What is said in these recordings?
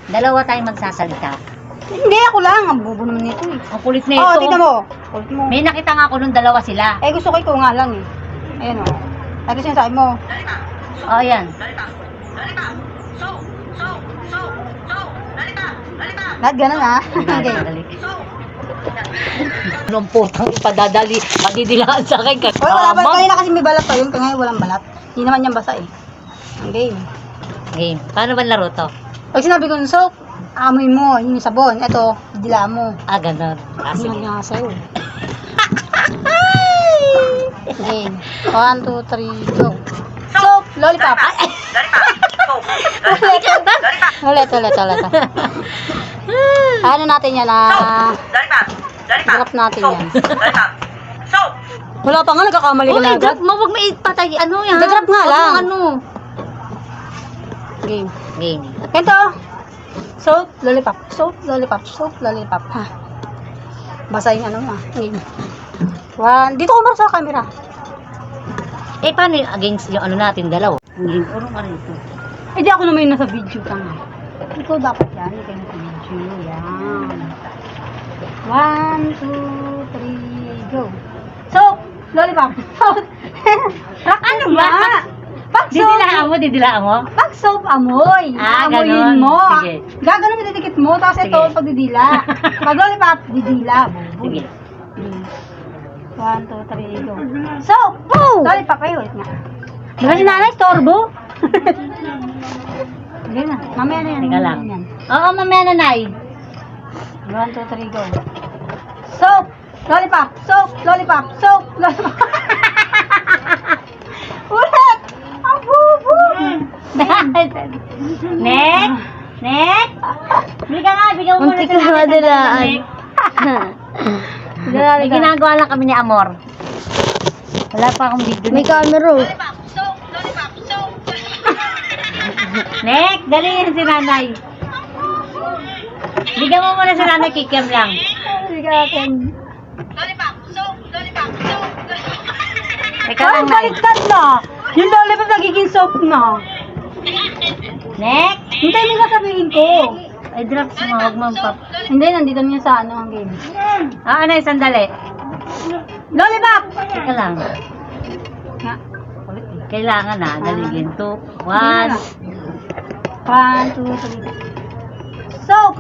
Dalawa tayong magsasalita. Hindi, ako lang. Ang bobo naman nito eh. Ang kulit na ito. Oo, tignan mo. Kulit mo. May nakita nga ako nung dalawa sila. Eh, gusto ko ikaw nga lang eh. Ayan o. Lagi sinasabi mo. Oh, yan. Lahat ganun ha. Okay. Anong putang ipadadali, padidilaan sa akin. Oy, wala ba? Kanina kasi may balat pa yun. Ngayon walang balat. Hindi naman yan basa eh. Ang game. Game. Paano ba laro to? Pag sinabi ko ng soap, amoy mo, yung sabon. Ito, dila mo. Ah, ganun. Ah, Hindi sige. nga sa'yo. Game. 1, 2, 3, go. Soap, lollipop. Ulit. Ano natin yan ah? Drop natin yan. Wala pa nga, nagkakamali ka na agad. drop mo. Huwag may patay. Ano yan? Drop nga Huwag lang. mong Ano? Game. Game. Ito. Soap, lollipop. Soap, lollipop. Soap, lollipop. Ha. Basa yung ano ah. Game. 1. Dito ko mara sa camera. Eh, paano yung against yung ano natin, dalawa? Game. Urong ka rito. Eh, di ako naman yung nasa video tanga. Ikaw dapat yan. Ikaw yung nasa video. Yan. 1, 2, 3, go. Soap, lollipop. Soap. Ano ba? Pag soap, Didilaan mo? pag soap amoy. Ah, Amoyin ganun. mo. Sige. Gaganon mo didikit mo. Tapos ito, Sige. pag didila. Pag lollipop, didila. Sige. 1, 2, 3, go. Soap! Lollipop kayo. Wait nga. Diba si nanay, storbo? Hindi na. Mamaya na yan. Teka lang. Mamaya na yan. Oo, mamaya na, Nay. 1, 2, 3, go. Soap! Lollipop! Soap! Lollipop! Soap! Lollipop! Ulit! Ang bubo! Nek? Nek? Bigyan nga, bigyan mo muna Muntik sila. na madilaan. May ginagawa lang kami ni Amor. Wala pa akong video. May camera. Nek, dali yan si nanay. Bigyan mo muna si nanay, kikiam lang. Sige natin. Teka Ay, lang, Nay. baliktad na! Yung lollipop nagiging soap na. Nek? Hintayin mo sasabihin ko. Ay, drops mo, huwag mo pap. Hindi, nandito niya sa ano ang game. Ah, ano, sandali. Lollipop! Teka lang. Nga. Kailangan na, daligin. 2, 1. 1, 2, 3. Soap!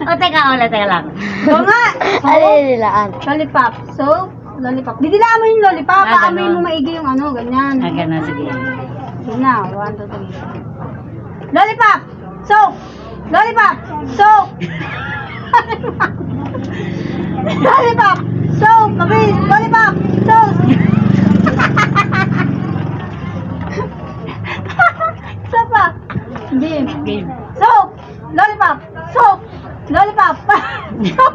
O, teka, teka lang. Go nga! Alililaan. Lollipop. Soap, lollipop. Didilaan mo yung lollipop. Ah, Paamoy ganun. mo maigi yung ano, ganyan. Ah, ganun, sige. Sige na, 1, 2, 3. Lollipop! Soap! Lollipop! Soap! Lollipop! Soap! Mabilis! Lollipop! Soap! Isa pa! Game. Game. Soap! Lollipop! Soap! Lollipop! Soap!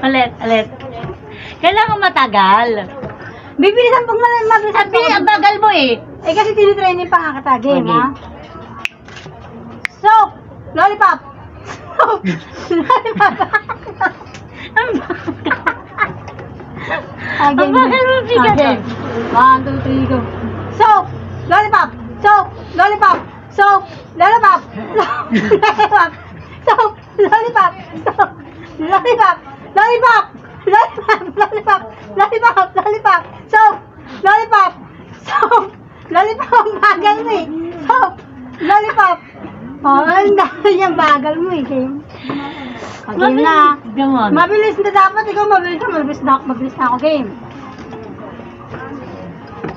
Ulit. Kailangan matagal. Bibilisan pag mabilis Sabi, ang bagal mo eh. Eh kasi tinitraining pa nga kita, game Okay. ha? Soap! Lollipop! Soap! Lollipop! Ang bagal mo, bigat. Game. 1, 2, 3, go. Soap! Lollipop! Soap! Lollipop! Soap! Lollipop! Soap! Lollipop! Soap! Lollipop! Soap! Lollipop! Lollipop! Lollipop! Lollipop! Lollipop! Lollipop! Soap! Lollipop! Soap! Lollipop! Bagal mo eh! Soap! Lollipop! Oh, ang dami niyang bagal mo eh, game. Game na. Gamon. Mabilis na dapat. Ikaw mabilis na. Mabilis na ako, game.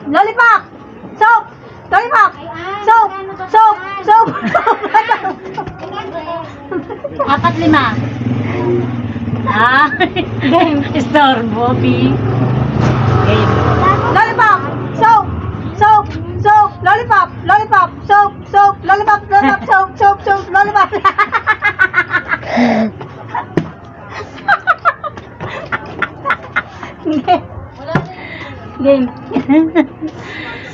Lollipop! Soap! Lollipop! Soap! Soap! Soap! 4, 5. Ah, Game. Istorbo, B. Game. Lollipop! Soap! Soap! Soap! Lollipop! Lollipop! Soap! Soap! Lollipop! Lollipop! Soap! Soap! Soap! Lollipop! Game.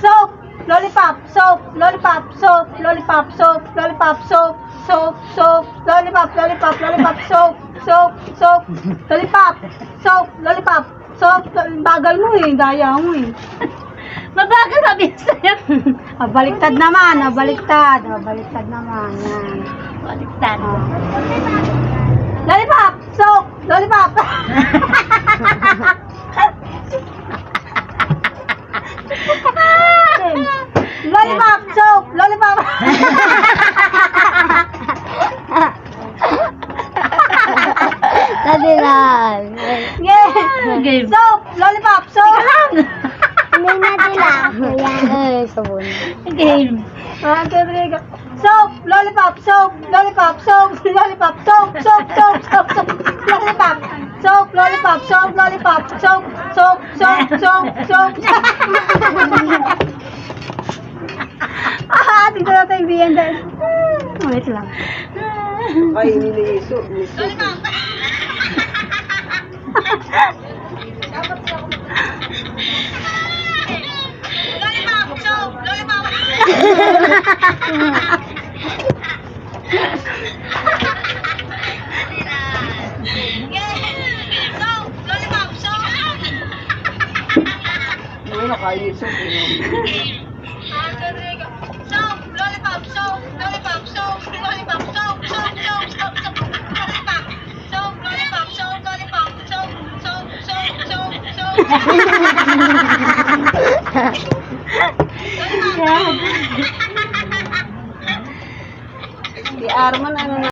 Soap! Lollipop! Soap! Lollipop! Soap! Lollipop! Soap! Lollipop! Soap! Soap! Soap! Lollipop! Lollipop! Lollipop! Soap! Soap! Soap! Lollipop! Soap! Lollipop! Soap, bagal mo eh, daya mo eh. Mabagal sabi ko sa'yo. Baliktad naman, baliktad. Baliktad naman, yan. Baliktad. Lollipop! Soap! Lollipop! Lollipop! Soap! Lollipop! Dali lang. Yeah! Game. Soap! Lollipop! Soap! Hindi na nila. Ayan. Ay, sabon. Game. 1, 2, 3, go. Soap! Lollipop! Soap! Lollipop! Soap! Lollipop! Soap! Soap! Soap! Soap! Soap! Lollipop! Soap! Lollipop! Soap! Lollipop! Soap! Soap! Soap! Soap! Soap! Dito na tayo biyan dahil. Wait lang. Ay, niliso. Ano na kayo? Si Arman, ano na?